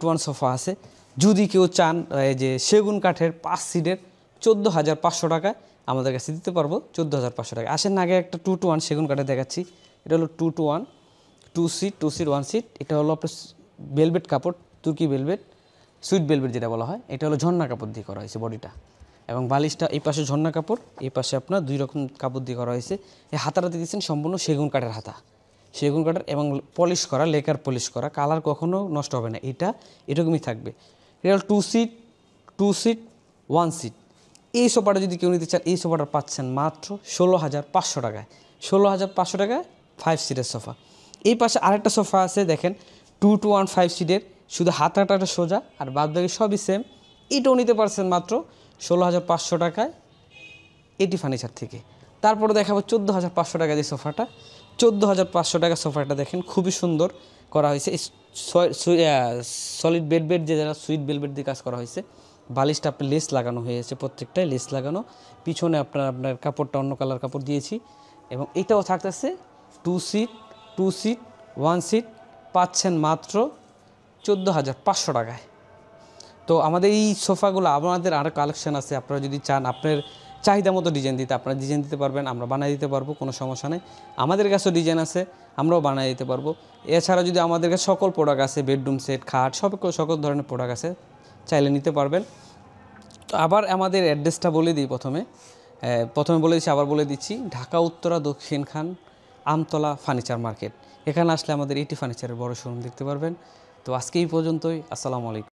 Two one sofa আছে। যদি কেউ চান যে সেগুন কাঠের 5 সিটের 14,500 টাকায় আমাদের কাছে দিতে পারবো। 14,500 টাকা। আসেন আগে একটা 2-to-1 সেগুন কাঠে দেখাচ্ছি। এটা হলো 2-to-1, 2 সিট 1 সিট। এটা হলো আপনার ভেলভেট কাপড়, তুর্কি ভেলভেট, সুইট ভেলভেট যেটা বলা হয়। এটা হলো ঝর্ণা কাপড় দিয়ে করা হয়েছে বডিটা, এবং বালিশটা এই পাশে ঝর্ণা কাপড়, এই পাশে আপনার 2 রকম কাপড় দিয়ে করা হয়েছে। এই হাতাটা দিয়েছেন সম্পূর্ণ সেগুন কাঠের হাতা, সেগুন কাঠের, এবং পলিশ করা, লেকার পলিশ করা, কালার কখনো নষ্ট হবে না। এটা এরকমই থাকবে। এটা হলো 2 সিট 1 সিট। এই সোফাটা যদি কেউ নিতে চান, এই সোফাটা পাচ্ছেন মাত্র 16,500 টাকায়। 16,500 টাকায় 5 সিটের সোফা। এই পাশে আরেকটা সোফা আছে দেখেন, 2-to-1 5 সিটের, শুধু হাতাটা সোজা আর বাদ বাকি সবই সেম। এটাও নিতে পারছেন মাত্র 16,500 টাকায় এটি ফার্নিচার থেকে। তারপরে দেখাবো 14,500 টাকা যে সোফাটা। 14,500 টাকা সোফাটা দেখেন খুবই সুন্দর করা হয়েছে। সলিড বেড যে যারা সুইট বেলবেট দিয়ে কাজ করা হয়েছে। বালিশটা আপনার লেস লাগানো হয়েছে, প্রত্যেকটাই লেস লাগানো। পিছনে আপনার কাপড়টা অন্য কালার কাপড় দিয়েছি। এবং এটাও থাকতেছে 2 সিট 1 সিট, পাচ্ছেন মাত্র 14,500 টাকায়। তো আমাদের এই সোফাগুলো, আমাদের আরও কালেকশন আছে। আপনারা যদি চান আপনার চাহিদা মতো ডিজাইন দিতে, আপনারা ডিজাইন দিতে পারবেন, আমরা বানিয়ে দিতে পারবো, কোনো সমস্যা নেই। আমাদের কাছেও ডিজাইন আছে, আমরাও বানিয়ে দিতে পারবো। এছাড়া যদি আমাদের কাছে সকল প্রোডাক্ট আছে, বেডরুম সেট, খাট, সকল ধরনের প্রোডাক্ট আছে, চাইলে নিতে পারবেন। তো আবার আমাদের অ্যাড্রেসটা বলে দিই। প্রথমে বলে দিচ্ছি, আবার বলে দিচ্ছি, ঢাকা উত্তরা দক্ষিণখান আমতলা ফার্নিচার মার্কেট। এখানে আসলে আমাদের এটি ফার্নিচারের বড় শোরুম দেখতে পারবেন। তো আজকে এই পর্যন্তই। আসসালামু আলাইকুম।